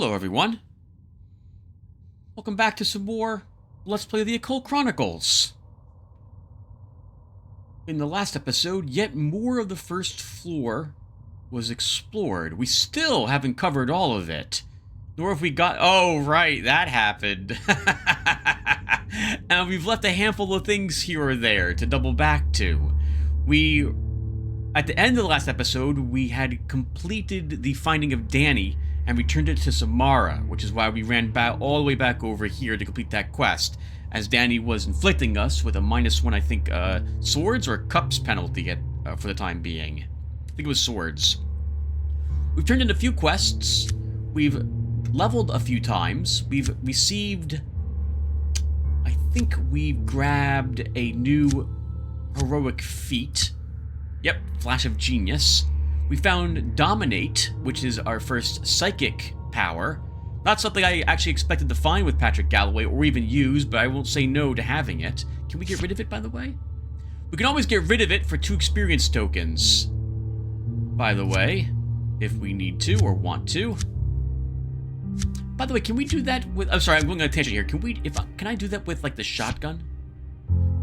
Hello everyone. Welcome back to some more Let's Play the Occult Chronicles. In the last episode, yet more of the first floor was explored. We still haven't covered all of it. Nor have we got... Oh, right, that happened. And we've left a handful of things here or there to double back to. At the end of the last episode, we had completed the finding of Danny and returned it to Samara, which is why we ran all the way back over here to complete that quest, as Danny was inflicting us with a -1, I think, swords or cups penalty for the time being. I think it was swords. We've turned in a few quests. We've leveled a few times. We've received... I think we've grabbed a new heroic feat. Yep, Flash of Genius. We found Dominate, which is our first psychic power. Not something I actually expected to find with Patrick Galloway or even use, but I won't say no to having it. Can we get rid of it, by the way? We can always get rid of it for 2 experience tokens, by the way, if we need to or want to. By the way, can we do that with... I'm sorry, I'm going on a tangent here. Can I do that with, like, the shotgun?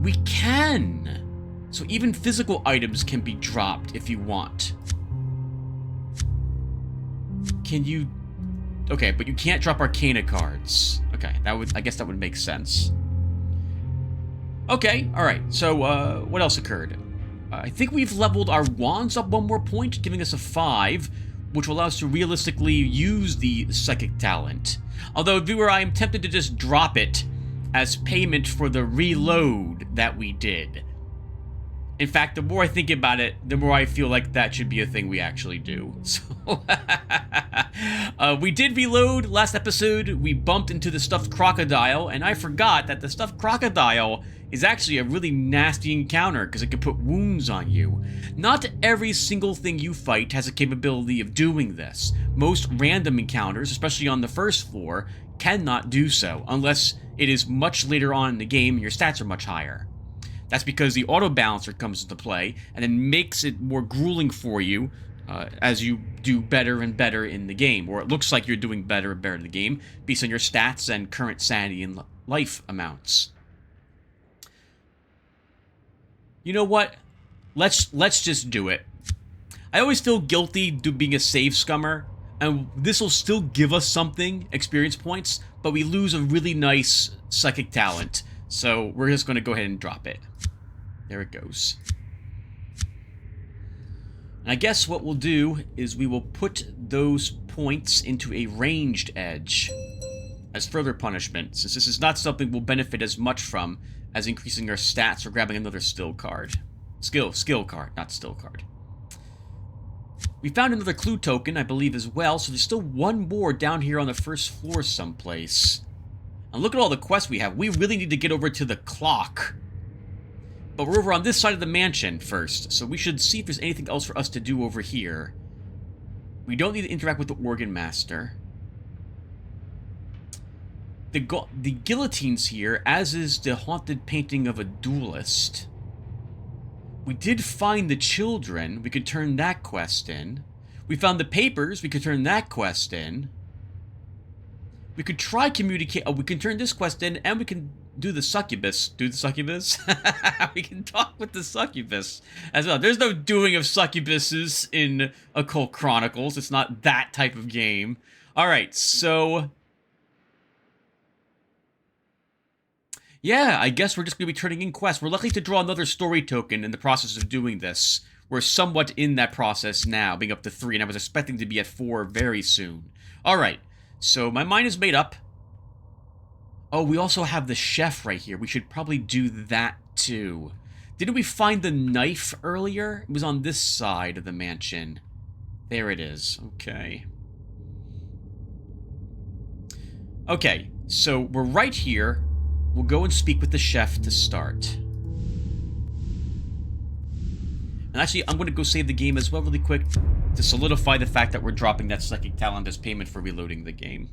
We can! So even physical items can be dropped if you want. Can you... Okay, but you can't drop Arcana cards. Okay, I guess that would make sense. Okay, alright. So, what else occurred? I think we've leveled our wands up 1 more point, giving us a 5, which will allow us to realistically use the psychic talent. Although, viewer, I am tempted to just drop it as payment for the reload that we did. In fact, the more I think about it, the more I feel like that should be a thing we actually do. So, we did reload last episode. We bumped into the stuffed crocodile, and I forgot that the stuffed crocodile is actually a really nasty encounter because it can put wounds on you. Not every single thing you fight has a capability of doing this. Most random encounters, especially on the first floor, cannot do so unless it is much later on in the game and your stats are much higher. That's because the auto balancer comes into play and then makes it more grueling for you as you do better and better in the game, or it looks like you're doing better and better in the game based on your stats and current sanity and life amounts. You know what? Let's just do it. I always feel guilty being a save scummer, and this will still give us something, experience points, but we lose a really nice psychic talent. So we're just going to go ahead and drop it. There it goes. And I guess what we'll do is we will put those points into a ranged edge as further punishment, since this is not something we'll benefit as much from as increasing our stats or grabbing another skill card. Skill card, not still card. We found another clue token, I believe, as well, so there's still 1 more down here on the first floor someplace. And look at all the quests we have. We really need to get over to the clock. But we're over on this side of the mansion first, so we should see if there's anything else for us to do over here. We don't need to interact with the Organ Master. The guillotine's here, as is the haunted painting of a duelist. We did find the children. We could turn that quest in. We found the papers. We could turn that quest in. We could try communicate. Oh, we can turn this quest in, and we can do the succubus. Do the succubus? We can talk with the succubus as well. There's no doing of succubuses in Occult Chronicles. It's not that type of game. All right, so yeah, I guess we're just going to be turning in quests. We're lucky to draw another story token in the process of doing this. We're somewhat in that process now, being up to 3, and I was expecting to be at 4 very soon. All right. So, my mind is made up. Oh, we also have the chef right here. We should probably do that, too. Didn't we find the knife earlier? It was on this side of the mansion. There it is. Okay. Okay, so we're right here. We'll go and speak with the chef to start. And actually, I'm going to go save the game as well really quick to solidify the fact that we're dropping that psychic talent as payment for reloading the game.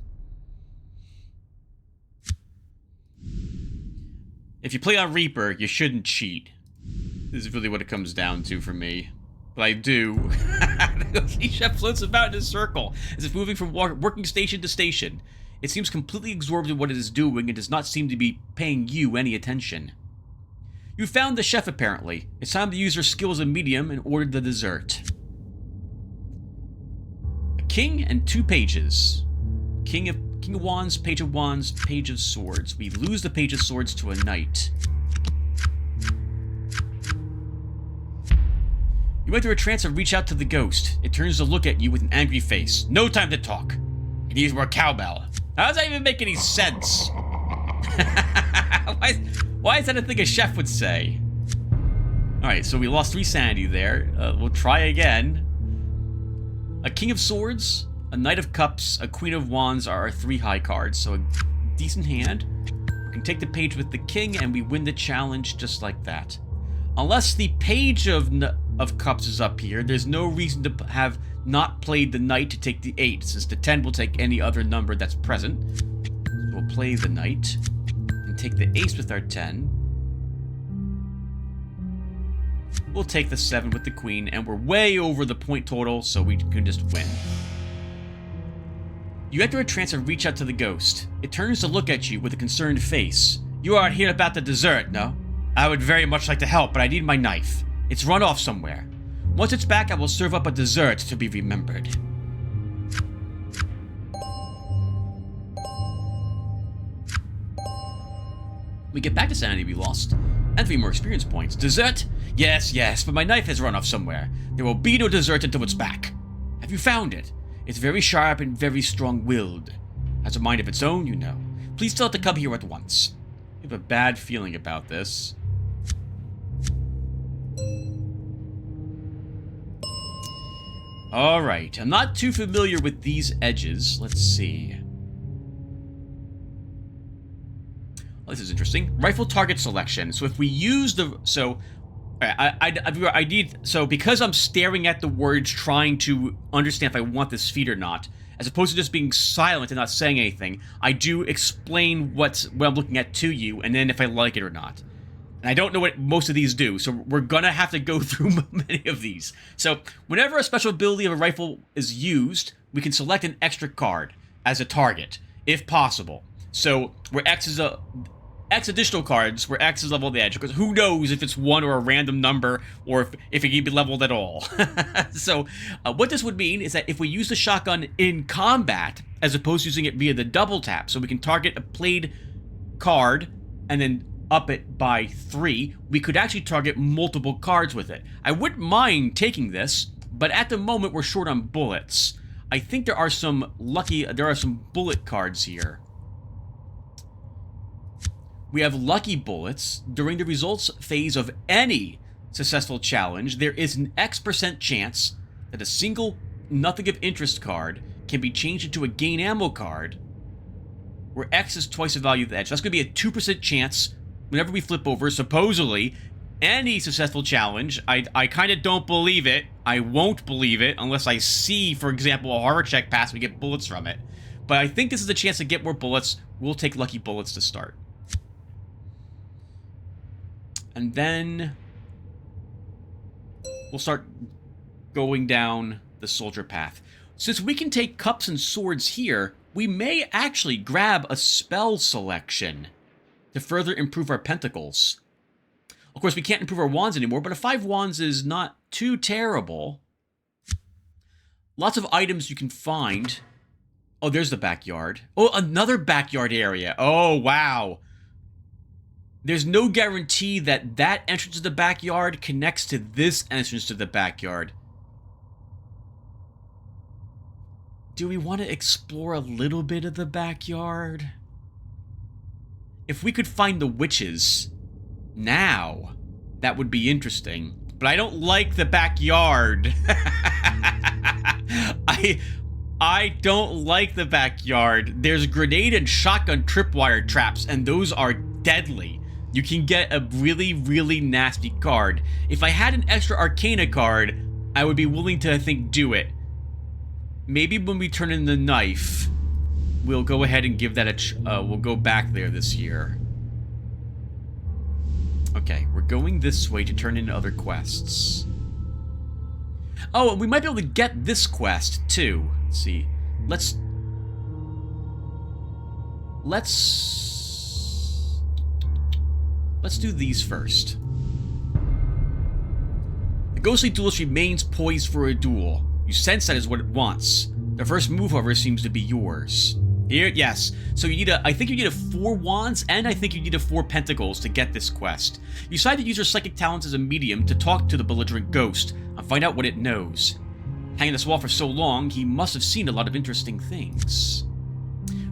If you play on Reaper, you shouldn't cheat. This is really what it comes down to for me. But I do. The OC chef floats about in a circle as if moving from working station to station. It seems completely absorbed in what it is doing and does not seem to be paying you any attention. You found the chef, apparently. It's time to use your skill as a medium and order the dessert. A king and 2 pages. King of Wands, Page of Wands, Page of Swords. We lose the Page of Swords to a knight. You went through a trance and reach out to the ghost. It turns to look at you with an angry face. No time to talk. It needs more cowbell. How does that even make any sense? Why is that a thing a chef would say? Alright, so we lost 3 sanity there. We'll try again. A King of Swords, a Knight of Cups, a Queen of Wands are our 3 high cards, so a decent hand. We can take the page with the King and we win the challenge just like that. Unless the Page of Cups is up here, there's no reason to have not played the Knight to take the 8, since the 10 will take any other number that's present. So we'll play the Knight and take the Ace with our 10. We'll take the 7 with the Queen, and we're way over the point total, so we can just win. You enter a trance and reach out to the ghost. It turns to look at you with a concerned face. You aren't here about the dessert, no? I would very much like to help, but I need my knife. It's run off somewhere. Once it's back, I will serve up a dessert to be remembered. We get back to sanity we lost, and 3 more experience points. Dessert? Yes, but my knife has run off somewhere. There will be no dessert until it's back. Have you found it? It's very sharp and very strong-willed. Has a mind of its own, you know. Please tell it to come here at once. I have a bad feeling about this. Alright, I'm not too familiar with these edges. Let's see. Oh, this is interesting. Rifle target selection. So if we use the... So, I need... So because I'm staring at the words trying to understand if I want this feat or not, as opposed to just being silent and not saying anything, I do explain what I'm looking at to you, and then if I like it or not. And I don't know what most of these do, so we're gonna have to go through many of these. So, whenever a special ability of a rifle is used, we can select an extra card as a target, if possible. So, where X is X additional cards, where X is leveled the edge, because who knows if it's 1 or a random number, or if it can be leveled at all. So, what this would mean is that if we use the shotgun in combat, as opposed to using it via the double tap, so we can target a played card, and then up it by 3, we could actually target multiple cards with it. I wouldn't mind taking this, but at the moment we're short on bullets. I think there are some bullet cards here. We have lucky bullets. During the results phase of any successful challenge, there is an X% chance that a single nothing of interest card can be changed into a gain ammo card, where X is twice the value of the edge. That's going to be a 2% chance whenever we flip over, supposedly, any successful challenge. I kind of don't believe it. I won't believe it unless I see, for example, a horror check pass and we get bullets from it. But I think this is a chance to get more bullets. We'll take lucky bullets to start. And then we'll start going down the soldier path. Since we can take cups and swords here, we may actually grab a spell selection to further improve our pentacles. Of course, we can't improve our wands anymore, but a 5 wands is not too terrible. Lots of items you can find. Oh, there's the backyard. Oh, another backyard area. Oh, wow. There's no guarantee that that entrance to the backyard connects to this entrance to the backyard. Do we want to explore a little bit of the backyard? If we could find the witches now, that would be interesting. But I don't like the backyard. I don't like the backyard. There's grenade and shotgun tripwire traps, and those are deadly. You can get a really, really nasty card. If I had an extra Arcana card, I would be willing to, I think, do it. Maybe when we turn in the knife, we'll go ahead and give that we'll go back there this year. Okay, we're going this way to turn in other quests. Oh, and we might be able to get this quest, too. Let's see. Let's do these first. The ghostly duelist remains poised for a duel. You sense that is what it wants. The first move, however, seems to be yours. Here, yes. So you need I think you need 4 wands, and I think you need 4 pentacles to get this quest. You decide to use your psychic talents as a medium to talk to the belligerent ghost and find out what it knows. Hanging this wall for so long, he must have seen a lot of interesting things.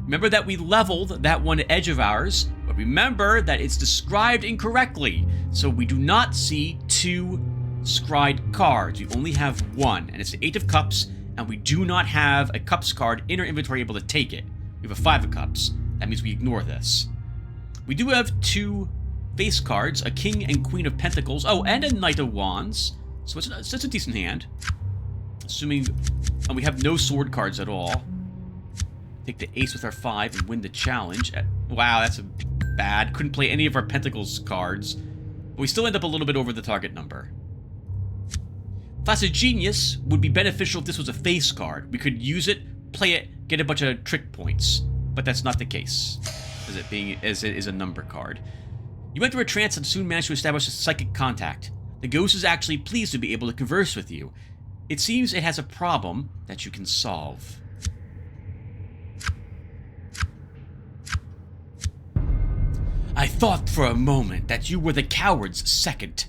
Remember that we leveled that one edge of ours, but remember that it's described incorrectly, so we do not see 2 scryed cards. We only have 1, and it's the 8 of Cups, and we do not have a Cups card in our inventory able to take it. We have a 5 of Cups. That means we ignore this. We do have 2 face cards, a King and Queen of Pentacles, oh, and a Knight of Wands, so it's a decent hand. Assuming, and we have no sword cards at all. Take the ace with our 5 and win the challenge. Wow, that's bad. Couldn't play any of our Pentacles cards, but we still end up a little bit over the target number. Class of Genius would be beneficial if this was a face card. We could use it, play it, get a bunch of trick points, but that's not the case, as it is a number card. You enter a trance and soon manage to establish a psychic contact. The ghost is actually pleased to be able to converse with you. It seems it has a problem that you can solve. I thought for a moment that you were the coward's second,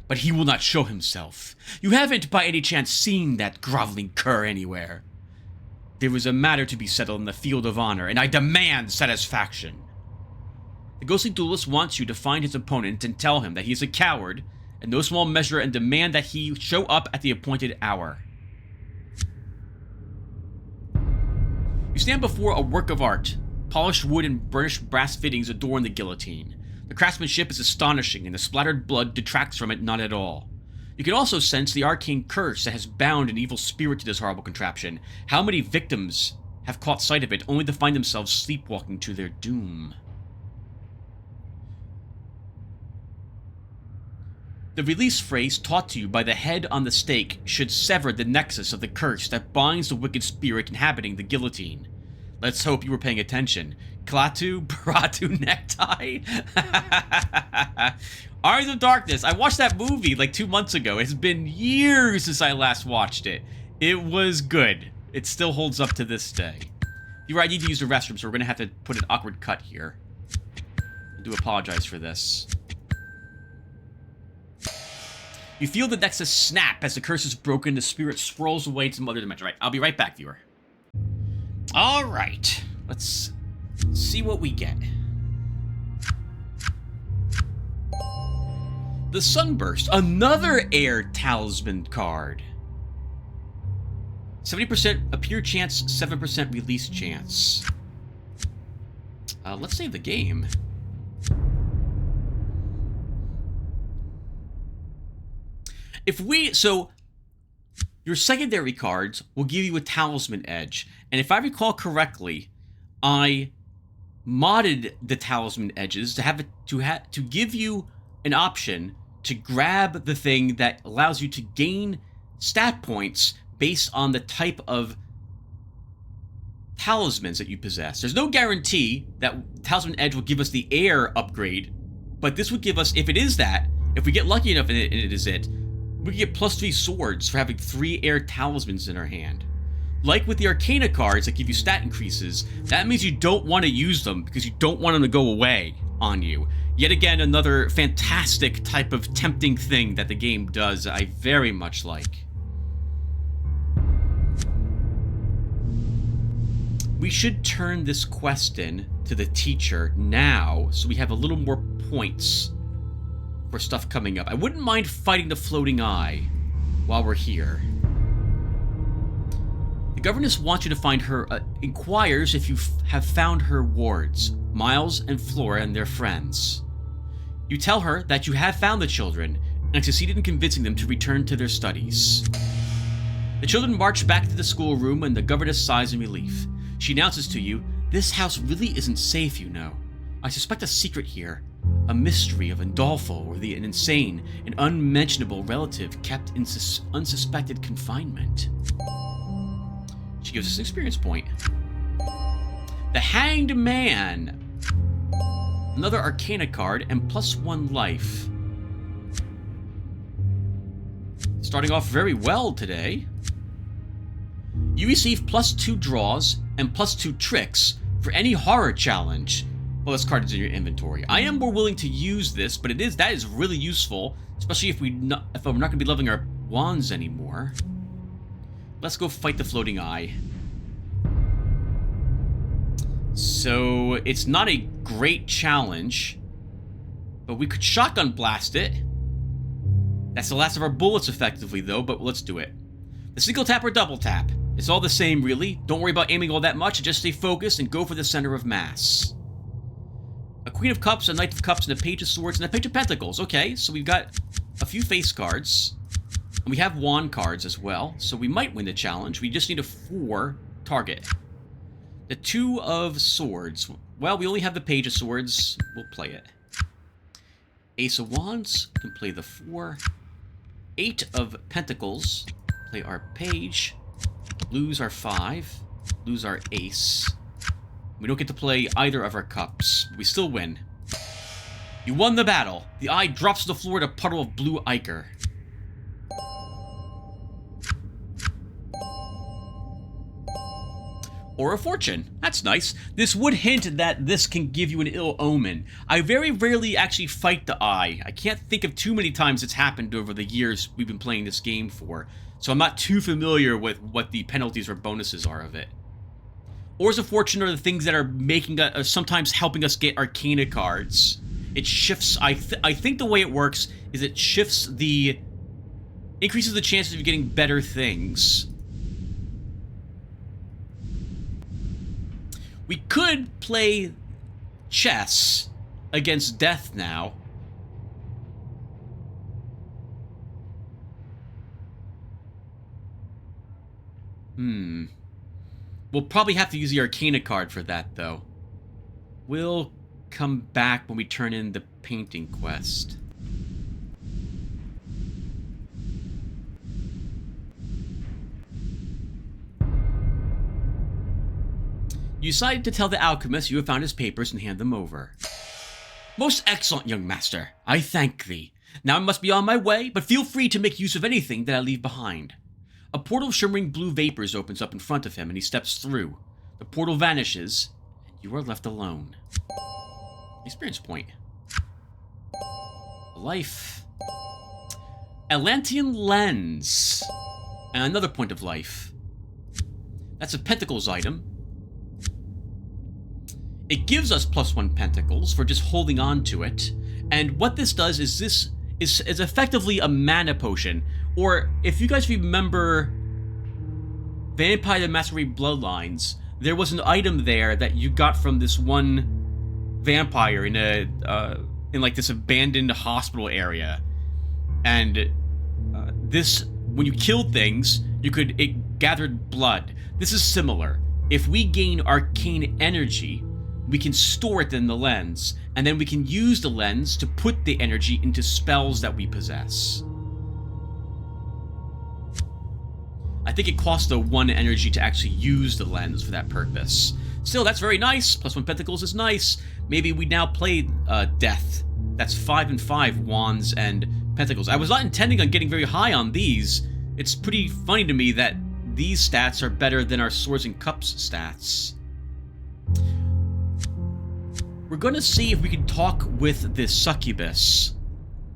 but he will not show himself. You haven't by any chance seen that groveling cur anywhere. There is a matter to be settled in the field of honor, and I demand satisfaction. The ghostly duelist wants you to find his opponent and tell him that he is a coward, in no small measure, and demand that he show up at the appointed hour. You stand before a work of art. Polished wood and burnished brass fittings adorn the guillotine. The craftsmanship is astonishing, and the splattered blood detracts from it not at all. You can also sense the arcane curse that has bound an evil spirit to this horrible contraption. How many victims have caught sight of it, only to find themselves sleepwalking to their doom? The release phrase taught to you by the head on the stake should sever the nexus of the curse that binds the wicked spirit inhabiting the guillotine. Let's hope you were paying attention. Klaatu, Baratu, Necktie? Arms of Darkness. I watched that movie like 2 months ago. It's been years since I last watched it. It was good. It still holds up to this day. You're right, I need to use the restroom, so we're going to have to put an awkward cut here. I do apologize for this. You feel the nexus snap as the curse is broken, the spirit swirls away to some other dimension. Right, I'll be right back, viewer. Alright, let's see what we get. The Sunburst, another air talisman card. 70% appear chance, 7% release chance. Let's save the game. So your secondary cards will give you a talisman edge. And if I recall correctly, I modded the talisman edges to give you an option to grab the thing that allows you to gain stat points based on the type of talismans that you possess. There's no guarantee that talisman edge will give us the air upgrade, but this would give us, if it is that, if we get lucky enough and it is it, we can get +3 swords for having 3 air talismans in our hand. Like with the Arcana cards that give you stat increases, that means you don't want to use them because you don't want them to go away on you. Yet again, another fantastic type of tempting thing that the game does I very much like. We should turn this quest in to the teacher now so we have a little more points for stuff coming up. I wouldn't mind fighting the floating eye while we're here. The governess wants you to find her, inquires if you have found her wards, Miles and Flora and their friends. You tell her that you have found the children and succeeded in convincing them to return to their studies. The children march back to the schoolroom and the governess sighs in relief. She announces to you, "This house really isn't safe, you know. I suspect a secret here. A mystery of Andolfo, or an insane and unmentionable relative kept in unsuspected confinement. She gives us an experience point. The Hanged Man. Another Arcana card and +1 life. Starting off very well today. You receive +2 draws and +2 tricks for any horror challenge. Well, this card is in your inventory. I am more willing to use this, but that is really useful, especially if I'm not going to be leveling our wands anymore. Let's go fight the floating eye. So it's not a great challenge, but we could shotgun blast it. That's the last of our bullets effectively though, but let's do it. The single tap or double tap. It's all the same really. Don't worry about aiming all that much, just stay focused and go for the center of mass. A Queen of Cups, a Knight of Cups, and a Page of Swords, and a Page of Pentacles. Okay, so we've got a few face cards. And we have wand cards as well, so we might win the challenge. We just need a 4 target. The 2 of Swords. Well, we only have the Page of Swords. We'll play it. Ace of Wands. Can play the 4. 8 of Pentacles. Play our Page. Lose our 5. Lose our Ace. We don't get to play either of our cups. We still win. You won the battle. The eye drops to the floor in a puddle of blue ichor. Or a fortune. That's nice. This would hint that this can give you an ill omen. I very rarely actually fight the eye. I can't think of too many times it's happened over the years we've been playing this game for. So I'm not too familiar with what the penalties or bonuses are of it. Ores of Fortune are the things that are making sometimes helping us get Arcana cards. It shifts. I think the way it works is it shifts increases the chances of you getting better things. We could play chess against death now. We'll probably have to use the Arcana card for that, though. We'll come back when we turn in the painting quest. You decide to tell the alchemist you have found his papers and hand them over. Most excellent, young master. I thank thee. Now I must be on my way, but feel free to make use of anything that I leave behind. A portal of shimmering blue vapors opens up in front of him, and he steps through. The portal vanishes, and you are left alone. Experience point. Life. Atlantean Lens. And another point of life. That's a Pentacles item. It gives us +1 Pentacles for just holding on to it. And what this does is this is effectively a mana potion. Or, if you guys remember Vampire the Masquerade Bloodlines, there was an item there that you got from this one vampire in like this abandoned hospital area. And when you killed things, it gathered blood. This is similar. If we gain arcane energy, we can store it in the lens, and then we can use the lens to put the energy into spells that we possess. I think it costs the 1 energy to actually use the lens for that purpose. Still, that's very nice. +1 Pentacles is nice. Maybe we now play Death. That's 5 and 5 wands and pentacles. I was not intending on getting very high on these. It's pretty funny to me that these stats are better than our Swords and Cups stats. We're gonna see if we can talk with this succubus.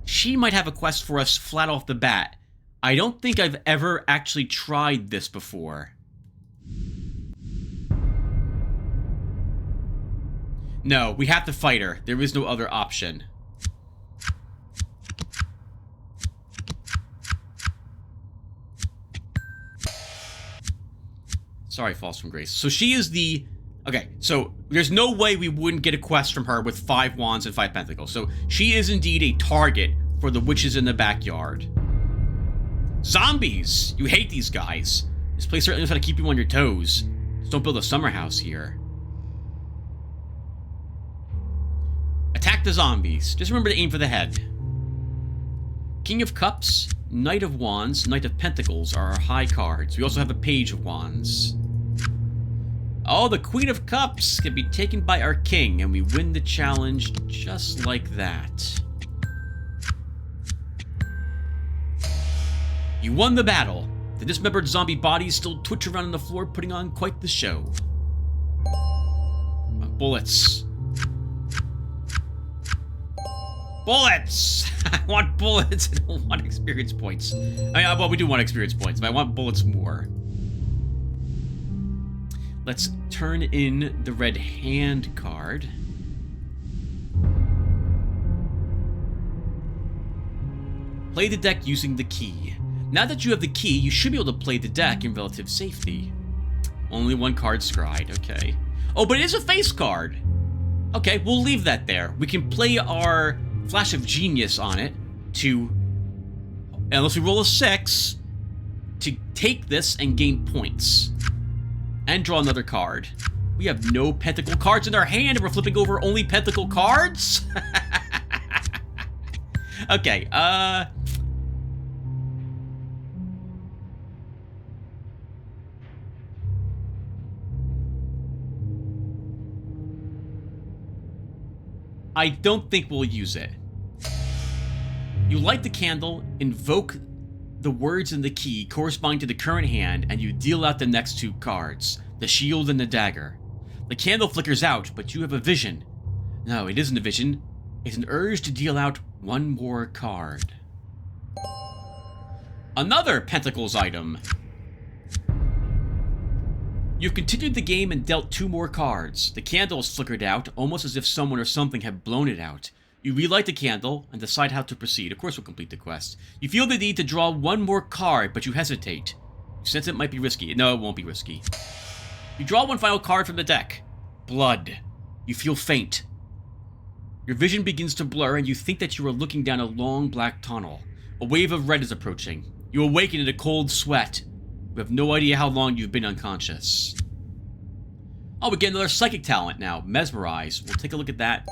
She might have a quest for us flat off the bat. I don't think I've ever actually tried this before. No, we have to fight her. There is no other option. Sorry, Falls from Grace. So she is the... Okay, so there's no way we wouldn't get a quest from her with 5 wands and 5 pentacles. So she is indeed a target for the witches in the backyard. Zombies! You hate these guys. This place certainly knows how to keep you on your toes. Just don't build a summer house here. Attack Back to zombies. Just remember to aim for the head. King of Cups, Knight of Wands, Knight of Pentacles are our high cards. We also have a Page of Wands. Oh, the Queen of Cups can be taken by our king, and we win the challenge just like that. You won the battle. The dismembered zombie bodies still twitch around on the floor, putting on quite the show. Bullets. Bullets! I want bullets. I don't want experience points. Well, we do want experience points, but I want bullets more. Let's turn in the red hand card. Play the deck using the key. Now that you have the key, you should be able to play the deck in relative safety. Only one card scryed, okay. Oh, but it is a face card. Okay, we'll leave that there. We can play our Flash of Genius on it to, unless we roll a 6, to take this and gain points. And draw another card. We have no pentacle cards in our hand, and we're flipping over only pentacle cards? Okay, I don't think we'll use it. You light the candle, invoke the words in the key corresponding to the current hand, and you deal out the next 2 cards, the shield and the dagger. The candle flickers out, but you have a vision. No, it isn't a vision. It's an urge to deal out 1 more card. Another Pentacles item. You've continued the game and dealt 2 more cards. The candle is flickered out, almost as if someone or something had blown it out. You relight the candle and decide how to proceed. Of course we'll complete the quest. You feel the need to draw 1 more card, but you hesitate. You sense it might be risky. No, it won't be risky. You draw 1 final card from the deck. Blood. You feel faint. Your vision begins to blur, and you think that you are looking down a long black tunnel. A wave of red is approaching. You awaken in a cold sweat. You have no idea how long you've been unconscious. Oh, we get another psychic talent now. Mesmerize. We'll take a look at that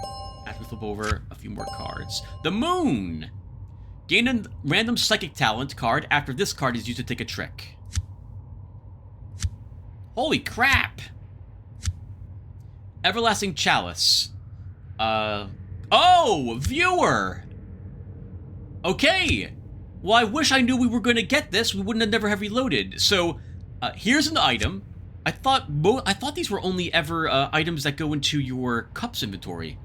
after we flip over a few more cards. The Moon! Gain a random psychic talent card after this card is used to take a trick. Holy crap! Everlasting Chalice. Oh! Viewer! Okay! Well, I wish I knew we were going to get this. We wouldn't have never have reloaded. So, here's an item. I thought these were only ever items that go into your Cups inventory.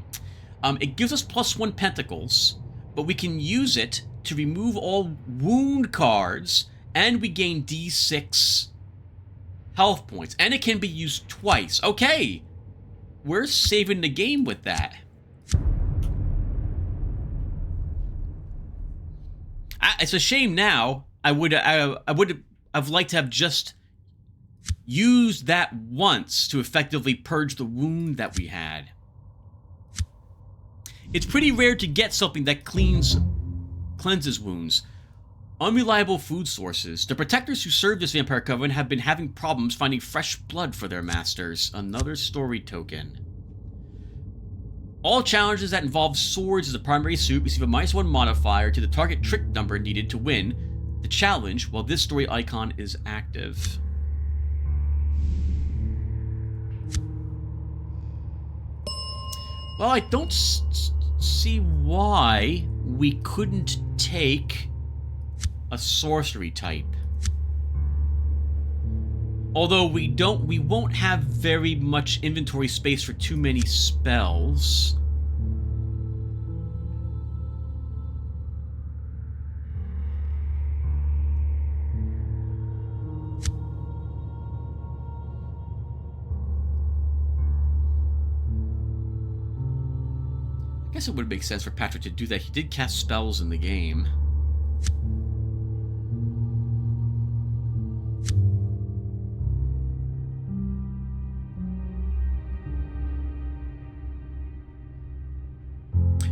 It gives us +1 Pentacles, but we can use it to remove all wound cards, and we gain D6 health points. And it can be used twice. Okay! We're saving the game with that. It's a shame now. I would have liked to have just used that once to effectively purge the wound that we had. It's pretty rare to get something that cleanses wounds. Unreliable food sources. The protectors who serve this vampire coven have been having problems finding fresh blood for their masters. Another story token. All challenges that involve swords as a primary suit receive a -1 modifier to the target trick number needed to win the challenge while this story icon is active. Well, I don't see why we couldn't take a sorcery type. Although we won't have very much inventory space for too many spells. I guess it would make sense for Patrick to do that. He did cast spells in the game.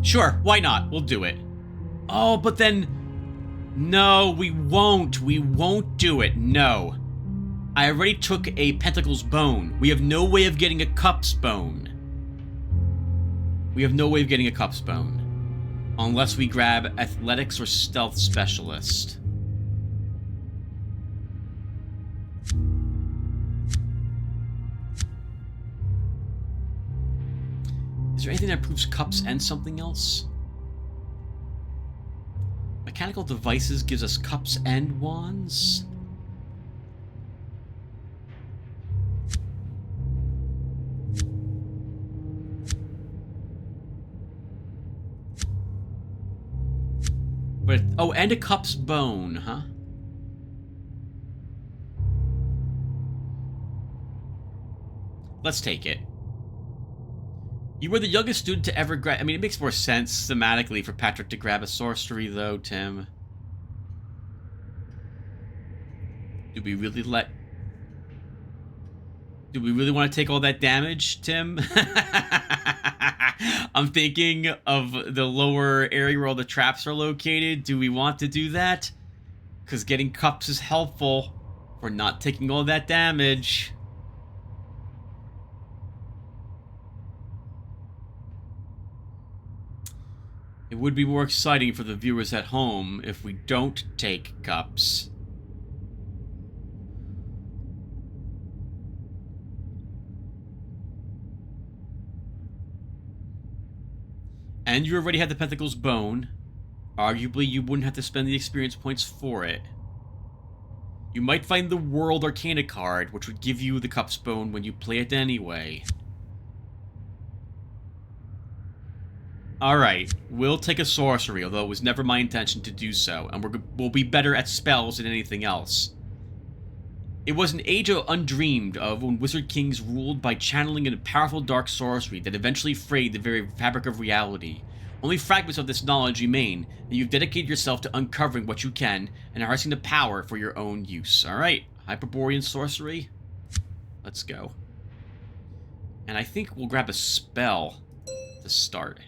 Sure, why not? We'll do it. Oh, but then... No, we won't. We won't do it. No. I already took a Pentacles bone. We have no way of getting a Cups bone. We have no way of getting a Cup's Bone. Unless we grab Athletics or Stealth Specialist. Is there anything that proves cups and something else? Mechanical devices gives us cups and wands? But, oh, and a Cup's Bone, huh? Let's take it. You were the youngest student to ever grab... I mean, it makes more sense thematically for Patrick to grab a sorcery, though, Tim. Do we really want to take all that damage, Tim? I'm thinking of the lower area where all the traps are located. Do we want to do that? Because getting cups is helpful for not taking all that damage. It would be more exciting for the viewers at home if we don't take cups. And you already had the Pentacle's Bone. Arguably, you wouldn't have to spend the experience points for it. You might find the World Arcana card, which would give you the Cup's Bone when you play it anyway. Alright, we'll take a sorcery, although it was never my intention to do so, and we'll be better at spells than anything else. It was an age undreamed of when Wizard Kings ruled by channeling a powerful dark sorcery that eventually frayed the very fabric of reality. Only fragments of this knowledge remain, and you've dedicated yourself to uncovering what you can and harnessing the power for your own use. Alright, Hyperborean sorcery. Let's go. And I think we'll grab a spell to start.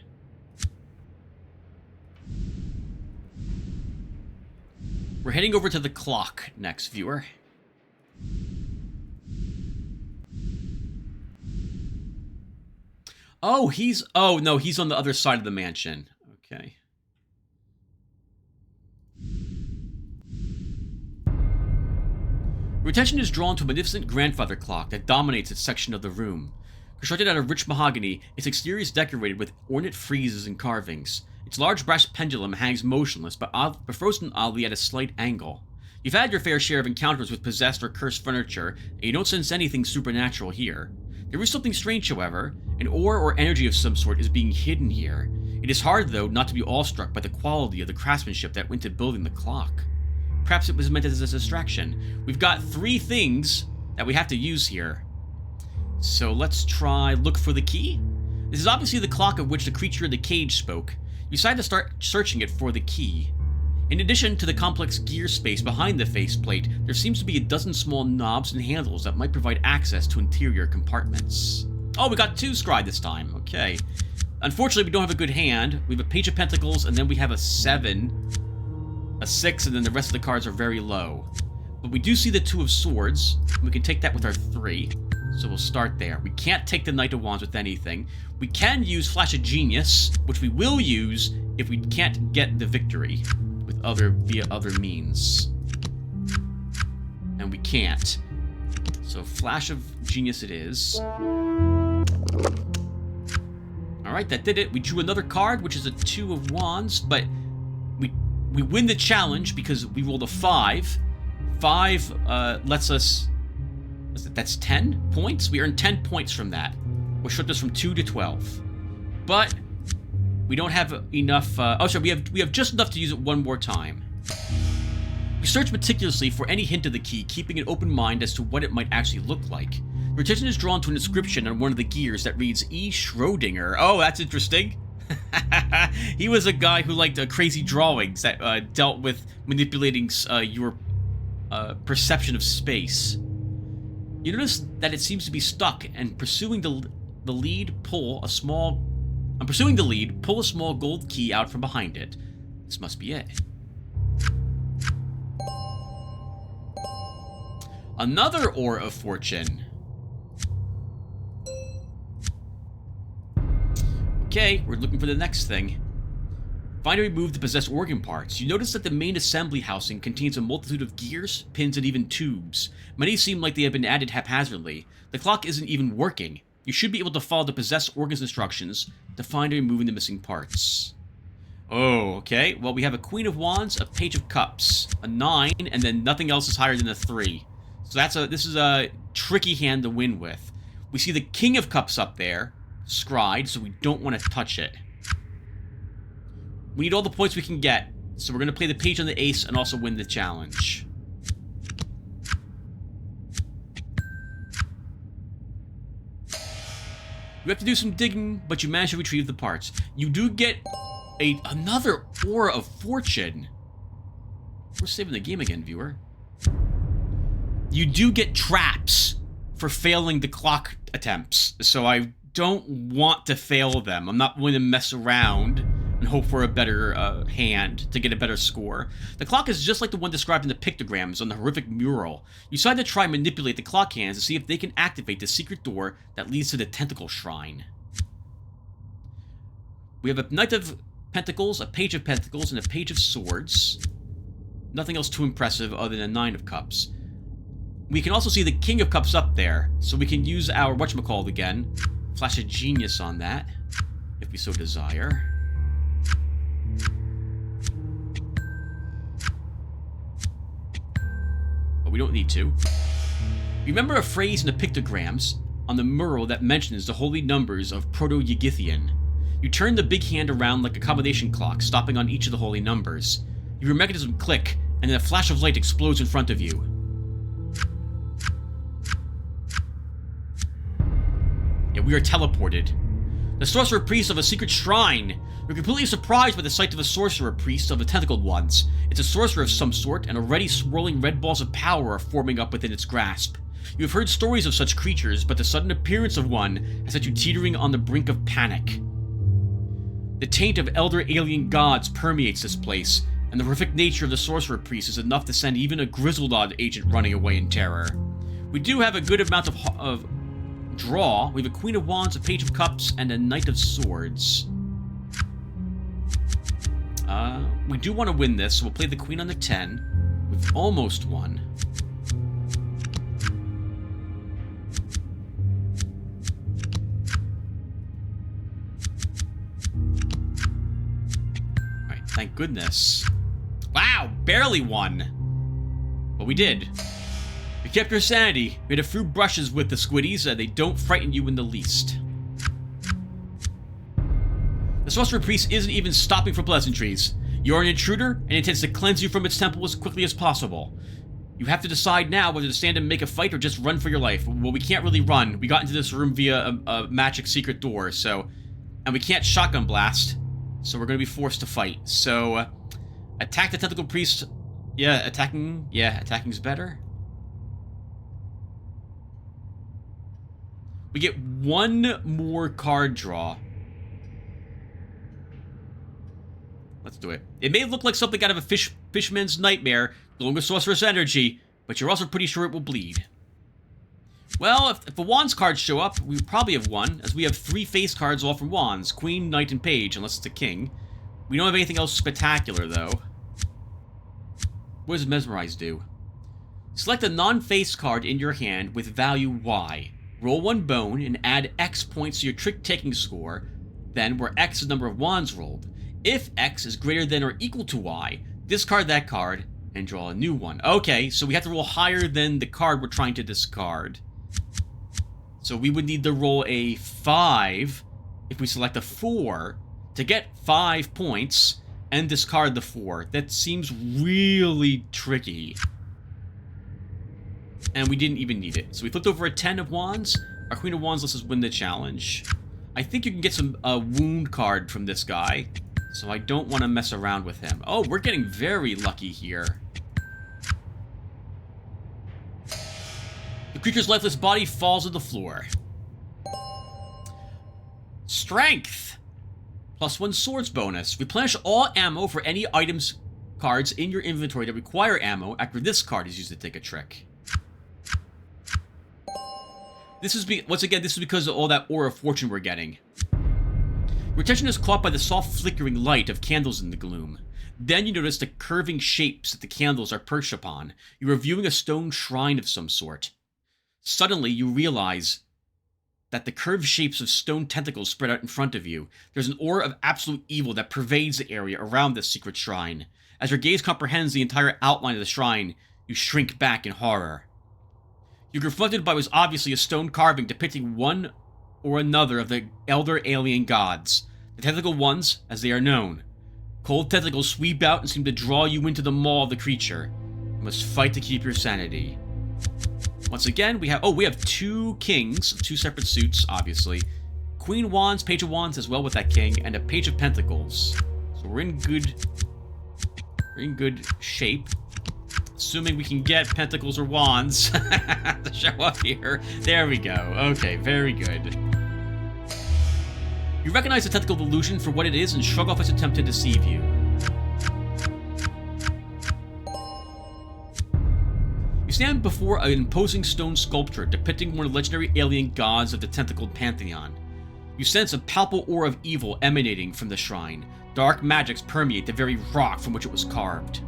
We're heading over to the clock next, viewer. Oh, oh, no, he's on the other side of the mansion. Okay. Your attention is drawn to a magnificent grandfather clock that dominates its section of the room. Constructed out of rich mahogany, its exterior is decorated with ornate friezes and carvings. Its large brass pendulum hangs motionless, but frozen oddly at a slight angle. You've had your fair share of encounters with possessed or cursed furniture, and you don't sense anything supernatural here. There is something strange, however. An aura or energy of some sort is being hidden here. It is hard, though, not to be awestruck by the quality of the craftsmanship that went into building the clock. Perhaps it was meant as a distraction. We've got 3 things that we have to use here. So let's try look for the key. This is obviously the clock of which the creature in the cage spoke. You decide to start searching it for the key. In addition to the complex gear space behind the faceplate, there seems to be a dozen small knobs and handles that might provide access to interior compartments. Oh, we got 2 scry this time. Okay. Unfortunately, we don't have a good hand. We have a Page of Pentacles, and then we have a 7, a 6, and then the rest of the cards are very low. But we do see the 2 of Swords. We can take that with our 3. So we'll start there. We can't take the Knight of Wands with anything. We can use Flash of Genius, which we will use if we can't get the victory via other means. And we can't. So Flash of Genius it is. Alright, that did it. We drew another card, which is a 2 of Wands, but we win the challenge because we rolled a 5. 5 lets us... That's 10 points? We earned 10 points from that, which flipped us from 2 to 12. But we don't have enough... oh, sorry, we have just enough to use it one more time. We search meticulously for any hint of the key, keeping an open mind as to what it might actually look like. Your attention is drawn to an inscription on one of the gears that reads E. Schrodinger. Oh, that's interesting. He was a guy who liked crazy drawings that dealt with manipulating your perception of space. You notice that it seems to be stuck, and pursuing the lead, pull a small gold key out from behind it. This must be it. Another Ore of Fortune. Okay, we're looking for the next thing. Find and remove the possessed organ parts. You notice that the main assembly housing contains a multitude of gears, pins, and even tubes. Many seem like they have been added haphazardly. The clock isn't even working. You should be able to follow the possessed organs instructions to find and removing the missing parts. Oh, okay. Well, we have a Queen of Wands, a Page of Cups, a 9, and then nothing else is higher than a 3. So this is a tricky hand to win with. We see the King of Cups up there, scried, so we don't want to touch it. We need all the points we can get, so we're going to play the Page on the Ace and also win the challenge. You have to do some digging, but you manage to retrieve the parts. You do get another Aura of Fortune. We're saving the game again, viewer. You do get traps for failing the clock attempts, so I don't want to fail them. I'm not willing to mess around and hope for a better hand to get a better score. The clock is just like the one described in the pictograms on the horrific mural. You decide to try and manipulate the clock hands to see if they can activate the secret door that leads to the Tentacle Shrine. We have a Knight of Pentacles, a Page of Pentacles, and a Page of Swords. Nothing else too impressive other than a 9 of Cups. We can also see the King of Cups up there, so we can use our whatchamacallit again. Flash of Genius on that, if we so desire. But we don't need to. Remember a phrase in the pictograms on the mural that mentions the holy numbers of Proto-Yigithian. You turn the big hand around like a combination clock, stopping on each of the holy numbers. You hear a mechanism click, and then a flash of light explodes in front of you. Yeah, we are teleported. The sorcerer priest of a secret shrine. You're completely surprised by the sight of a sorcerer priest of the tentacled ones. It's a sorcerer of some sort, and already swirling red balls of power are forming up within its grasp. You have heard stories of such creatures, but the sudden appearance of one has set you teetering on the brink of panic. The taint of elder alien gods permeates this place, and the horrific nature of the sorcerer priest is enough to send even a Grizzledog agent running away in terror. We do have a good amount of draw. We have a Queen of Wands, a Page of Cups, and a Knight of Swords. We do want to win this, so we'll play the Queen on the 10. We've almost won. Alright, thank goodness. Wow, barely won. But we did. We kept your sanity. We had a few brushes with the squiddies, and they don't frighten you in the least. The sorcerer priest isn't even stopping for pleasantries. You're an intruder, and intends to cleanse you from its temple as quickly as possible. You have to decide now whether to stand and make a fight or just run for your life. Well, we can't really run. We got into this room via a magic secret door, so... And we can't shotgun blast, so we're going to be forced to fight. So, attack the tentacle priest. Yeah, attacking's better. We get one more card draw. Let's do it. It may look like something out of a fishman's nightmare, glowing with sorceress energy, but you're also pretty sure it will bleed. Well, if the Wands cards show up, we probably have won, as we have 3 face cards all from Wands, Queen, Knight, and Page, unless it's a King. We don't have anything else spectacular, though. What does Mesmerize do? Select a non-face card in your hand with value Y. Roll 1 bone and add X points to your trick-taking score, then where X is the number of wands rolled. If X is greater than or equal to Y, discard that card and draw a new one. Okay, so we have to roll higher than the card we're trying to discard. So we would need to roll a 5 if we select a 4 to get 5 points and discard the 4. That seems really tricky. And we didn't even need it. So we flipped over a 10 of wands. Our Queen of Wands lets us win the challenge. I think you can get some wound card from this guy. So I don't want to mess around with him. Oh, we're getting very lucky here. The creature's lifeless body falls to the floor. Strength. +1 swords bonus. Replenish all ammo for any items cards in your inventory that require ammo after this card is used to take a trick. This is once again, this is because of all that Aura of Fortune we're getting. Your attention is caught by the soft flickering light of candles in the gloom. Then you notice the curving shapes that the candles are perched upon. You are viewing a stone shrine of some sort. Suddenly, you realize that the curved shapes of stone tentacles spread out in front of you. There's an aura of absolute evil that pervades the area around this secret shrine. As your gaze comprehends the entire outline of the shrine, you shrink back in horror. You're confronted by what is obviously a stone carving depicting one or another of the elder alien gods. The tentacle ones, as they are known. Cold tentacles sweep out and seem to draw you into the maw of the creature. You must fight to keep your sanity. Once again, we have two kings, two separate suits, obviously. Queen Wands, Page of Wands as well with that king, and a Page of Pentacles. So we're in good shape. Assuming we can get Pentacles or Wands to show up here. There we go. Okay, very good. You recognize the tentacle illusion for what it is and shrug off its attempt to deceive you. You stand before an imposing stone sculpture depicting one of the legendary alien gods of the tentacled pantheon. You sense a palpable aura of evil emanating from the shrine. Dark magics permeate the very rock from which it was carved.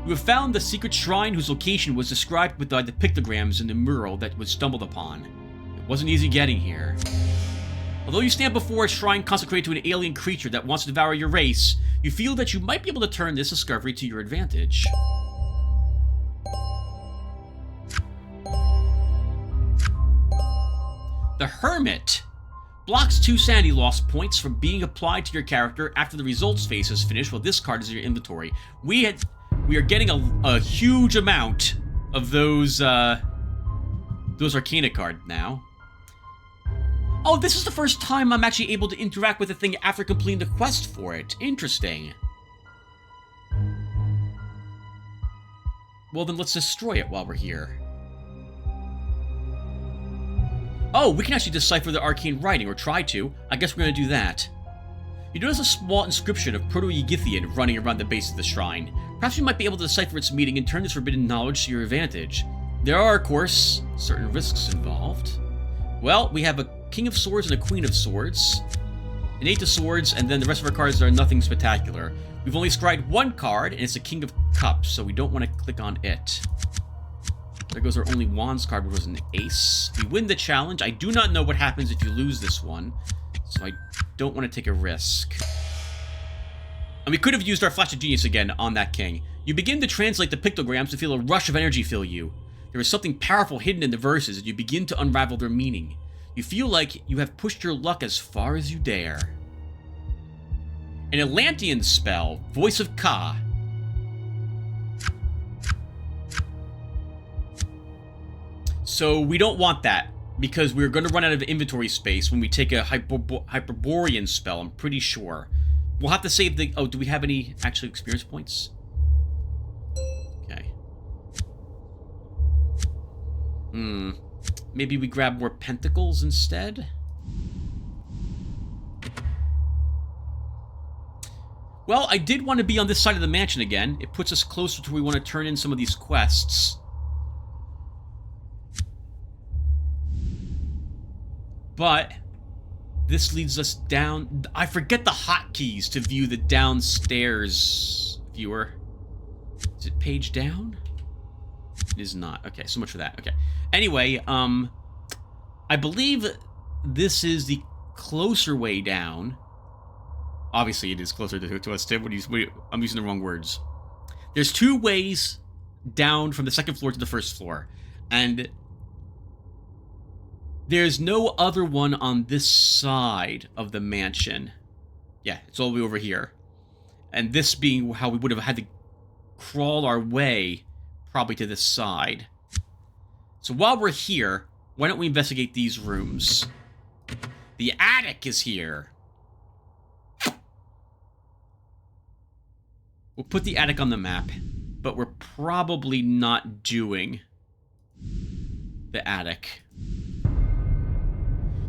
You have found the secret shrine whose location was described by the pictograms in the mural that was stumbled upon. It wasn't easy getting here. Although you stand before a shrine consecrated to an alien creature that wants to devour your race, you feel that you might be able to turn this discovery to your advantage. The Hermit blocks 2 sanity loss points from being applied to your character after the results phase is finished. Well, this card is in your inventory. We are getting a huge amount of those Arcana cards now. Oh, this is the first time I'm actually able to interact with the thing after completing the quest for it. Interesting. Well, then let's destroy it while we're here. Oh, we can actually decipher the arcane writing, or try to. I guess we're going to do that. You notice a small inscription of Proto-Yigithian running around the base of the shrine. Perhaps you might be able to decipher its meaning and turn this forbidden knowledge to your advantage. There are, of course, certain risks involved. Well, we have a King of Swords and a Queen of Swords, an 8 of Swords, and then the rest of our cards are nothing spectacular. We've only scryed one card, and it's a King of Cups, so we don't want to click on it. There goes our only Wands card, which was an Ace. We win the challenge. I do not know what happens if you lose this one, so I don't want to take a risk. And we could have used our Flash of Genius again on that king. You begin to translate the pictograms to feel a rush of energy fill you. There is something powerful hidden in the verses, and you begin to unravel their meaning. You feel like you have pushed your luck as far as you dare. An Atlantean spell, Voice of Ka. So we don't want that, because we're going to run out of inventory space when we take a Hyperborean spell, I'm pretty sure. We'll have to save the... Oh, do we have any actual experience points? Okay. Maybe we grab more pentacles instead? Well, I did want to be on this side of the mansion again. It puts us closer to where we want to turn in some of these quests. But this leads us down... I forget the hotkeys to view the downstairs viewer. Is it page down? It is not. Okay, so much for that. Okay. Anyway, I believe this is the closer way down. Obviously, it is closer to us, Tim. I'm using the wrong words. There's 2 ways down from the 2nd floor to the 1st floor. And there's no other one on this side of the mansion. Yeah, it's all the way over here. And this being how we would have had to crawl our way probably to this side. So while we're here, why don't we investigate these rooms? The attic is here. We'll put the attic on the map, but we're probably not doing the attic.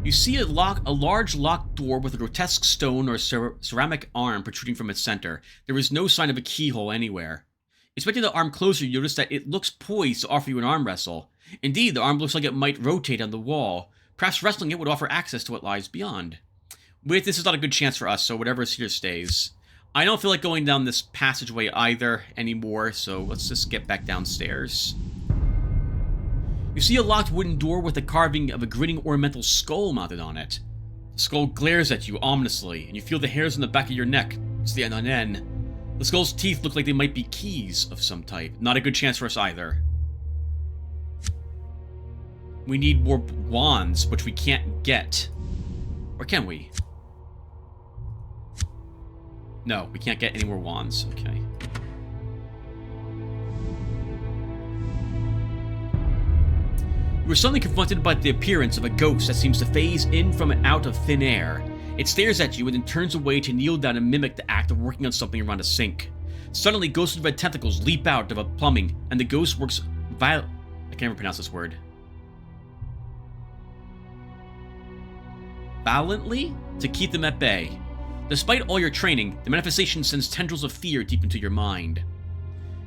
You see a large locked door with a grotesque stone or ceramic arm protruding from its center. There is no sign of a keyhole anywhere. Inspecting the arm closer, you notice that it looks poised to offer you an arm wrestle. Indeed, the arm looks like it might rotate on the wall. Perhaps wrestling it would offer access to what lies beyond. This is not a good chance for us, so whatever's here stays. I don't feel like going down this passageway either anymore, so let's just get back downstairs. You see a locked wooden door with a carving of a grinning ornamental skull mounted on it. The skull glares at you ominously, and you feel the hairs on the back of your neck stand on end. The skull's teeth look like they might be keys of some type. Not a good chance for us either. We need more wands, which we can't get. Or can we? No, we can't get any more wands. Okay. You are suddenly confronted by the appearance of a ghost that seems to phase in from and out of thin air. It stares at you and then turns away to kneel down and mimic the act of working on something around a sink. Suddenly, ghostly red tentacles leap out of a plumbing, and the ghost works I can't even pronounce this word. Violently to keep them at bay. Despite all your training, the manifestation sends tendrils of fear deep into your mind.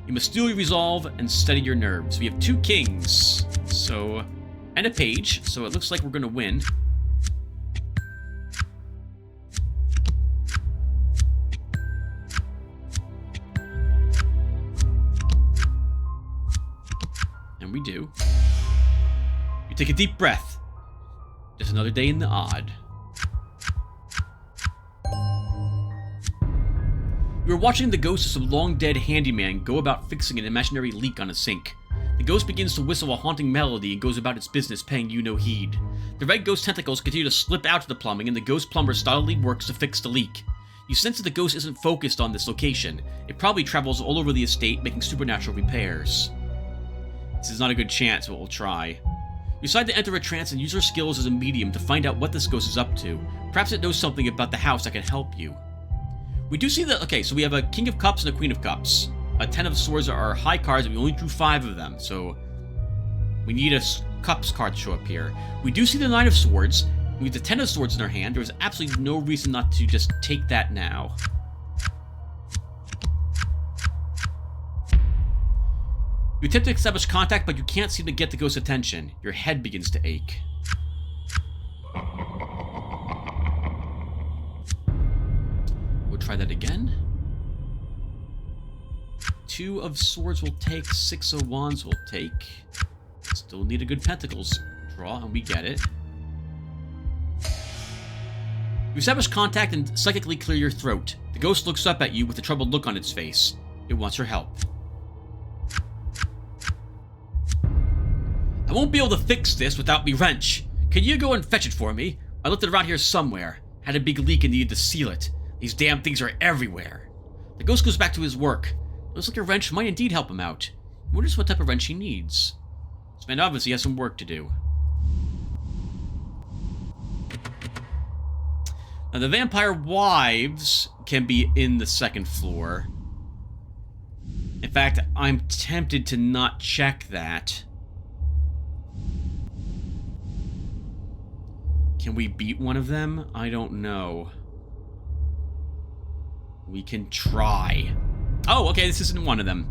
You must steel your resolve and steady your nerves. We have 2 kings, and a page, so it looks like we're gonna win. And we do. You take a deep breath. Just another day in the odd. You are watching the ghost of some long-dead handyman go about fixing an imaginary leak on a sink. The ghost begins to whistle a haunting melody and goes about its business, paying you no heed. The red ghost tentacles continue to slip out of the plumbing, and the ghost plumber stolidly works to fix the leak. You sense that the ghost isn't focused on this location. It probably travels all over the estate, making supernatural repairs. This is not a good chance, but we'll try. You decide to enter a trance and use your skills as a medium to find out what this ghost is up to. Perhaps it knows something about the house that can help you. We do see that, okay, so we have a King of Cups and a Queen of Cups. A 10 of Swords are high cards, and we only drew 5 of them, so we need a Cups card to show up here. We do see the 9 of Swords. We have the 10 of Swords in our hand. There's absolutely no reason not to just take that now. You attempt to establish contact, but you can't seem to get the ghost's attention. Your head begins to ache. We'll try that again. 2 of Swords will take, 6 of Wands will take. Still need a good Pentacles draw, and we get it. You establish contact and psychically clear your throat. The ghost looks up at you with a troubled look on its face. It wants your help. I won't be able to fix this without me wrench. Can you go and fetch it for me? I left it around here somewhere. Had a big leak and needed to seal it. These damn things are everywhere. The ghost goes back to his work. Looks like a wrench might indeed help him out. I wonder what type of wrench he needs. This man obviously has some work to do. Now the vampire wives can be in the 2nd floor. In fact, I'm tempted to not check that. Can we beat one of them? I don't know. We can try. Oh, okay, this isn't one of them.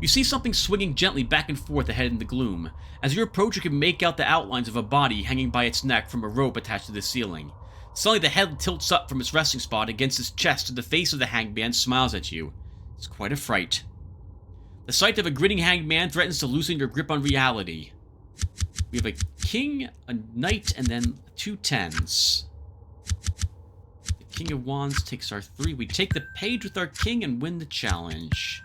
You see something swinging gently back and forth ahead in the gloom. As you approach, you can make out the outlines of a body hanging by its neck from a rope attached to the ceiling. Suddenly, the head tilts up from its resting spot against its chest, and the face of the hanged man smiles at you. It's quite a fright. The sight of a grinning hanged man threatens to loosen your grip on reality. We have a king, a knight, and then 2 10s. The King of Wands takes our 3. We take the page with our king and win the challenge.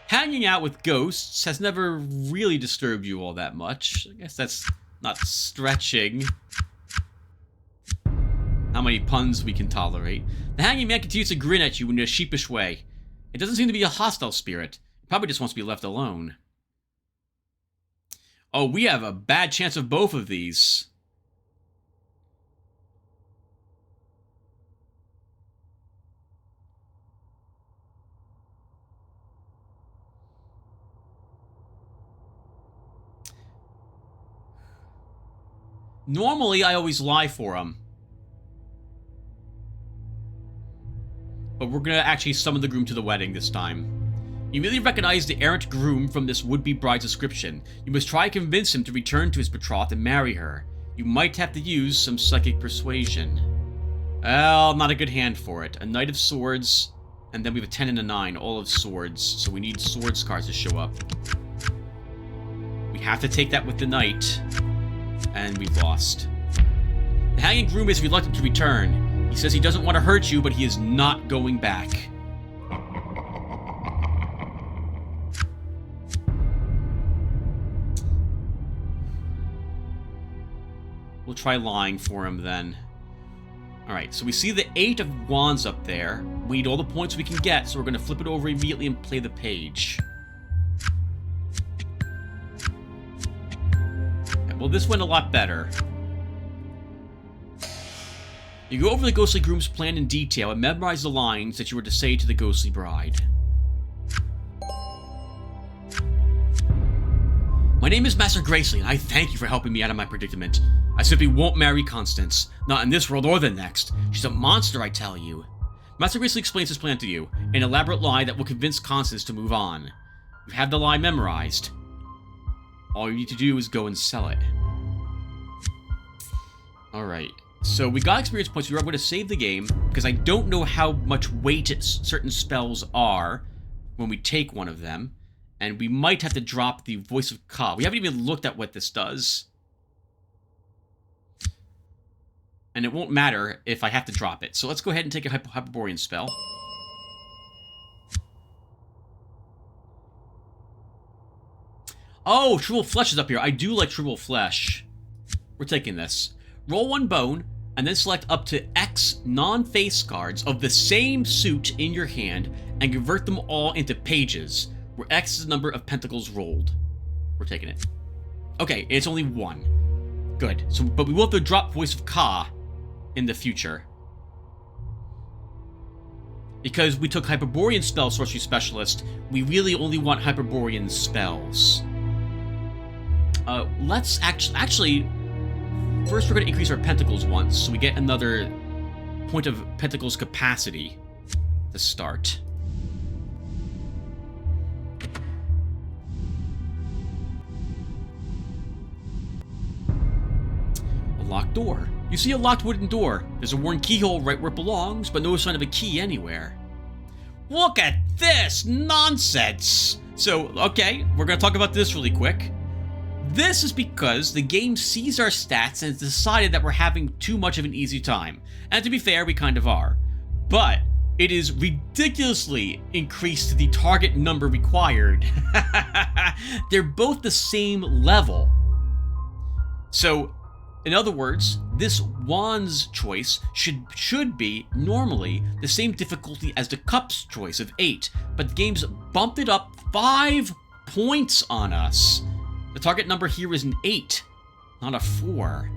Hanging out with ghosts has never really disturbed you all that much. I guess that's not stretching how many puns we can tolerate. The hanging man continues to grin at you in a sheepish way. It doesn't seem to be a hostile spirit. It probably just wants to be left alone. Oh, we have a bad chance of both of these. Normally, I always lie for them. But we're gonna actually summon the groom to the wedding this time. You immediately recognize the errant groom from this would-be bride's description. You must try to convince him to return to his betrothed and marry her. You might have to use some psychic persuasion. Well, not a good hand for it. A Knight of Swords, and then we have a 10 and a 9, all of swords. So we need swords cards to show up. We have to take that with the Knight, and we've lost. The hanging groom is reluctant to return. He says he doesn't want to hurt you, but he is not going back. We'll try lying for him then. Alright, so we see the 8 of Wands up there. We need all the points we can get, so we're going to flip it over immediately and play the page. Okay, well, this went a lot better. You go over the ghostly groom's plan in detail and memorize the lines that you were to say to the ghostly bride. My name is Master Gracely, and I thank you for helping me out of my predicament. I simply won't marry Constance, not in this world or the next. She's a monster, I tell you. Master Gracely explains his plan to you, an elaborate lie that will convince Constance to move on. You have the lie memorized. All you need to do is go and sell it. Alright, so we got experience points. We are going to save the game, because I don't know how much weight certain spells are when we take one of them. And we might have to drop the Voice of Ka. We haven't even looked at what this does. And it won't matter if I have to drop it. So let's go ahead and take a Hyperborean spell. Oh, True Flesh is up here. I do like True Flesh. We're taking this. Roll 1 bone, and then select up to X non-face cards of the same suit in your hand, and convert them all into pages, where X is the number of pentacles rolled. We're taking it. Okay, it's only 1. Good. So, but we will have to drop Voice of Ka in the future. Because we took Hyperborean Spell Sorcery Specialist, we really only want Hyperborean spells. Let's actually... First, we're going to increase our Pentacles once, so we get another point of Pentacles capacity to start. Locked door. You see a locked wooden door. There's a worn keyhole right where it belongs, but no sign of a key anywhere. Look at this nonsense! So, okay, we're going to talk about this really quick. This is because the game sees our stats and has decided that we're having too much of an easy time. And to be fair, we kind of are. But it is ridiculously increased the target number required. They're both the same level. So, in other words, this Wand's choice should be, normally, the same difficulty as the Cup's choice of 8, but the game's bumped it up 5 points on us. The target number here is an 8, not a 4.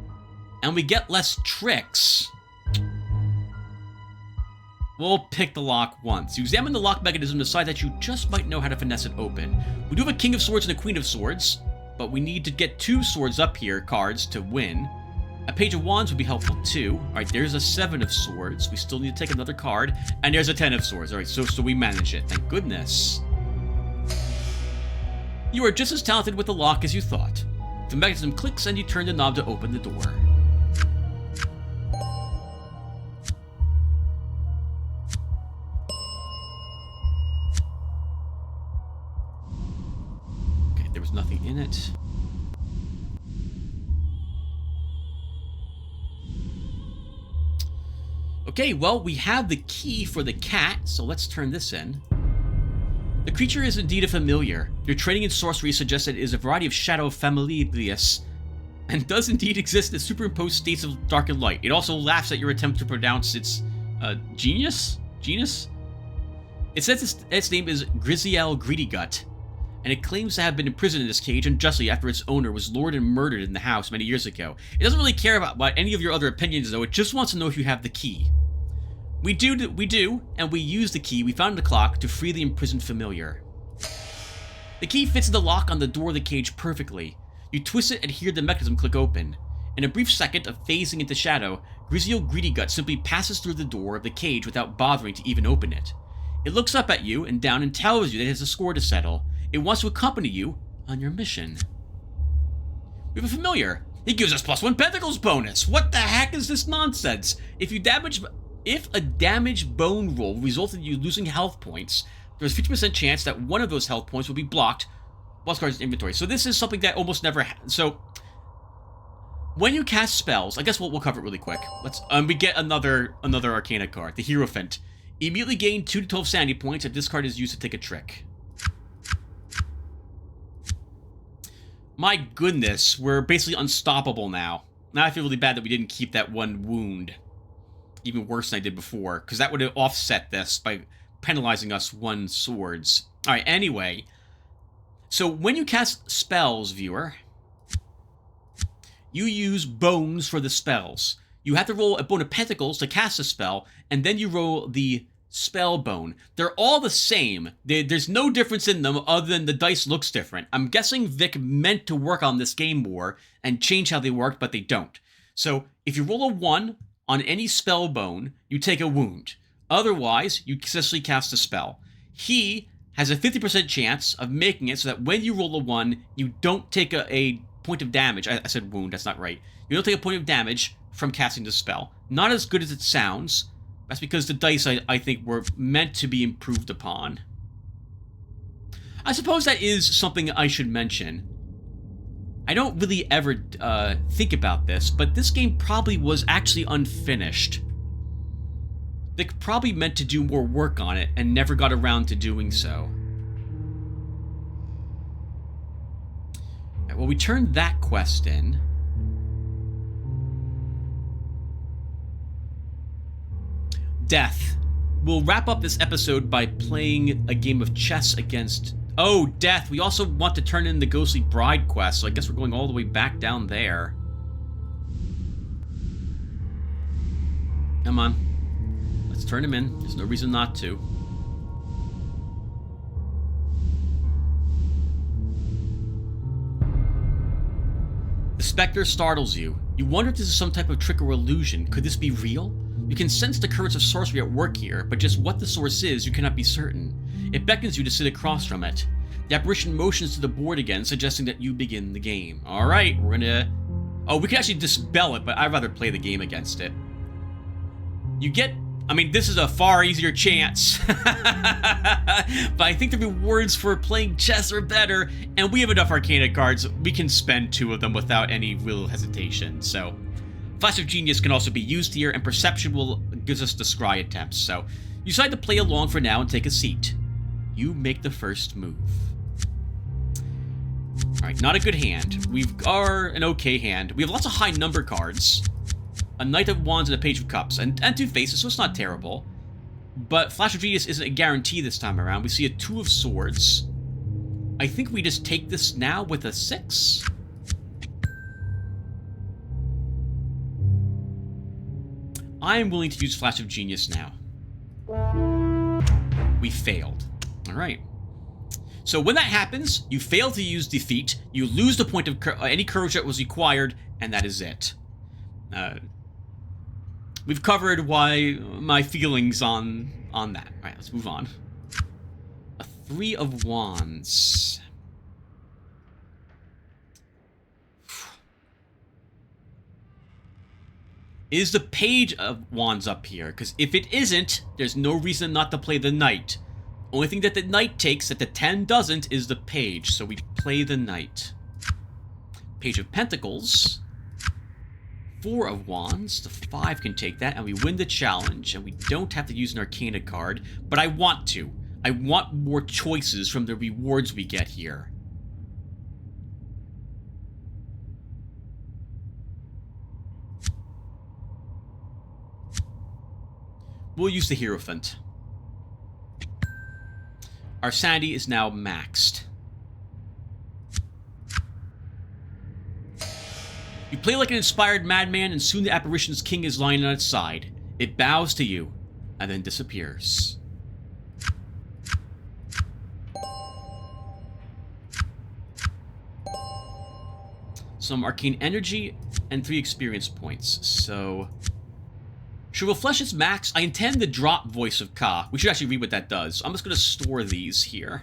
And we get less tricks. We'll pick the lock once. You examine the lock mechanism and decide that you just might know how to finesse it open. We do have a King of Swords and a Queen of Swords, but we need to get 2 swords up here, cards, to win. A Page of Wands would be helpful too. Alright, there's a 7 of Swords. We still need to take another card. And there's a 10 of Swords. Alright, so we manage it. Thank goodness. You are just as talented with the lock as you thought. The mechanism clicks and you turn the knob to open the door. Okay, there was nothing in it. Okay, well, we have the key for the cat, so let's turn this in. The creature is indeed a familiar. Your training in sorcery suggests that it is a variety of shadow familiarius, and does indeed exist in superimposed states of dark and light. It also laughs at your attempt to pronounce its genus? It says its name is Griziel Greedygut, and it claims to have been imprisoned in this cage unjustly after its owner was lured and murdered in the house many years ago. It doesn't really care about any of your other opinions, though. It just wants to know if you have the key. We do, and we use the key we found in the clock to free the imprisoned familiar. The key fits in the lock on the door of the cage perfectly. You twist it and hear the mechanism click open. In a brief second of phasing into shadow, Griziel Greedygut simply passes through the door of the cage without bothering to even open it. It looks up at you and down and tells you that it has a score to settle. It wants to accompany you on your mission. We have a familiar. He gives us +1 Pentacles bonus. What the heck is this nonsense? If a damage bone roll resulted in you losing health points, there's a 50% chance that one of those health points will be blocked while cards in inventory. So this is something that almost never so when you cast spells, I guess we'll cover it really quick. Let's we get another Arcana card, the Hierophant. Immediately gain 2 to 12 sanity points if this card is used to take a trick. My goodness, we're basically unstoppable now. Now I feel really bad that we didn't keep that one wound. Even worse than I did before, because that would have offset this by penalizing us 1 swords. Alright, anyway. So when you cast spells, viewer, you use bones for the spells. You have to roll a bone of pentacles to cast a spell, and then you roll the spell bone. They're all the same. There's no difference in them other than the dice looks different. I'm guessing Vic meant to work on this game more and change how they worked, but they don't. So if you roll a 1 on any spell bone, you take a wound. Otherwise, you successfully cast a spell. He has a 50% chance of making it so that when you roll a 1, you don't take a point of damage. I said wound, that's not right. You don't take a point of damage from casting the spell. Not as good as it sounds. That's because the dice, I think, were meant to be improved upon. I suppose that is something I should mention. I don't really ever think about this, but this game probably was actually unfinished. They probably meant to do more work on it and never got around to doing so. Right, well, we turned that quest in. Death. We'll wrap up this episode by playing a game of chess against... Oh, Death. We also want to turn in the Ghostly Bride quest, so I guess we're going all the way back down there. Come on. Let's turn him in. There's no reason not to. The Spectre startles you. You wonder if this is some type of trick or illusion. Could this be real? You can sense the currents of sorcery at work here, but just what the source is, you cannot be certain. It beckons you to sit across from it. The apparition motions to the board again, suggesting that you begin the game. Alright, we're gonna... Oh, we can actually dispel it, but I'd rather play the game against it. You get... I mean, this is a far easier chance. But I think the rewards for playing chess are better, and we have enough Arcana cards. We can spend 2 of them without any real hesitation, so... Flash of Genius can also be used here, and Perception gives us the scry attempts, so you decide to play along for now and take a seat. You make the first move. Alright, not a good hand. Are an okay hand. We have lots of high number cards. A Knight of Wands and a Page of Cups, and 2 faces, so it's not terrible. But Flash of Genius isn't a guarantee this time around. We see a 2 of Swords. I think we just take this now with a 6. I am willing to use Flash of Genius now. We failed. Alright. So when that happens, you fail to use Defeat, you lose the point of any courage that was required, and that is it. We've covered why my feelings on that. Alright, let's move on. A 3 of Wands. Is the Page of Wands up here? Because if it isn't, there's no reason not to play the Knight. Only thing that the Knight takes that the 10 doesn't is the Page, so we play the Knight. Page of Pentacles. 4 of Wands. The 5 can take that, and we win the challenge, and we don't have to use an Arcana card, but I want to. I want more choices from the rewards we get here. We'll use the Hierophant. Our sanity is now maxed. You play like an inspired madman, and soon the apparition's king is lying on its side. It bows to you, and then disappears. Some arcane energy and 3 experience points, so... Should refresh its max? I intend to drop Voice of Ka. We should actually read what that does. I'm just going to store these here.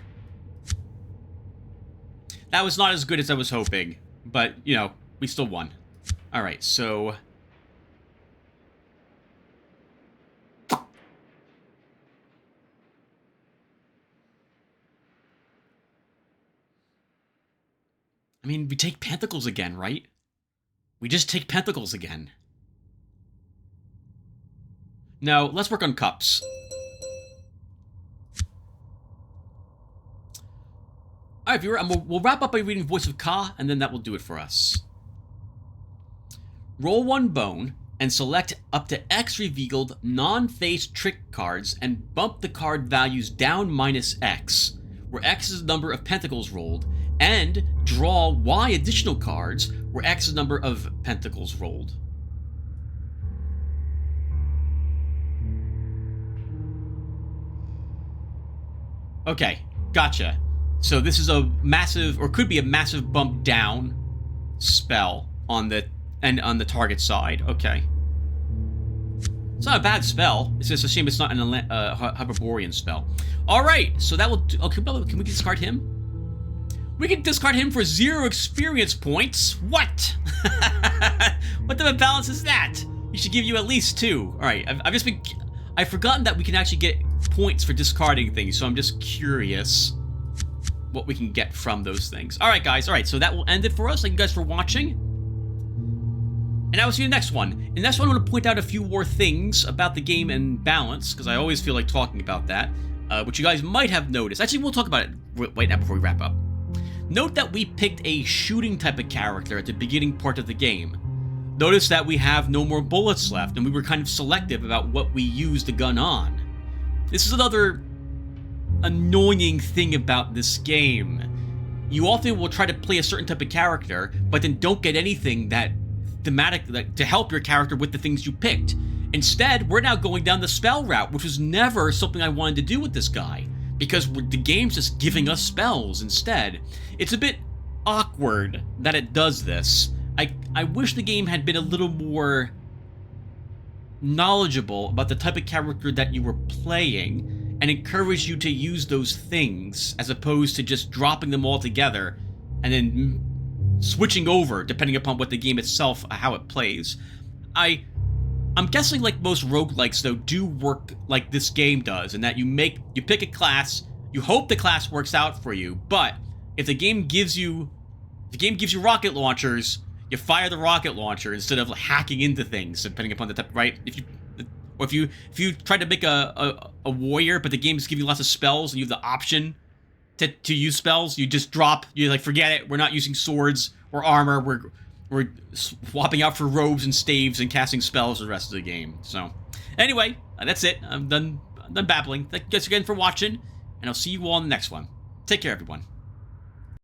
That was not as good as I was hoping, but, you know, we still won. Alright, so... I mean, we take Pentacles again, right? We just take Pentacles again. No, let's work on Cups. Alright, viewer, we'll wrap up by reading Voice of Ka, and then that will do it for us. Roll 1 bone, and select up to X revealed non-face trick cards, and bump the card values down -X, where X is the number of pentacles rolled, and draw Y additional cards, where X is the number of pentacles rolled. Okay, gotcha. So this is a massive, or could be a massive bump down spell on the target side. Okay. It's not a bad spell. It's just a shame it's not an Hyperborean spell. Alright, so that will do. Okay, can we discard him? We can discard him for 0 experience points? What? What type of balance is that? He should give you at least 2. Alright, I've forgotten that we can actually get points for discarding things, so I'm just curious what we can get from those things. Alright guys, alright, so that will end it for us. Thank you guys for watching. And I will see you in the next one. In the next one, I'm going to point out a few more things about the game and balance, because I always feel like talking about that, which you guys might have noticed. Actually, we'll talk about it right now before we wrap up. Note that we picked a shooting type of character at the beginning part of the game. Notice that we have no more bullets left, and we were kind of selective about what we used the gun on. This is another annoying thing about this game. You often will try to play a certain type of character, but then don't get anything that thematic to help your character with the things you picked. Instead, we're now going down the spell route, which was never something I wanted to do with this guy, because the game's just giving us spells instead. It's a bit awkward that it does this. I wish the game had been a little more knowledgeable about the type of character that you were playing and encouraged you to use those things as opposed to just dropping them all together and then switching over depending upon what the game itself, how it plays. I'm guessing like most roguelikes though do work like this game does, in that you pick a class, you hope the class works out for you, but if the game gives you rocket launchers, you fire the rocket launcher instead of hacking into things, depending upon the type, right? If you try to make a warrior, but the game's giving you lots of spells and you have the option to use spells, you just drop, you like, forget it, we're not using swords or armor, we're swapping out for robes and staves and casting spells the rest of the game. So, anyway, that's it. I'm done babbling. Thank you guys again for watching, and I'll see you all in the next one. Take care, everyone.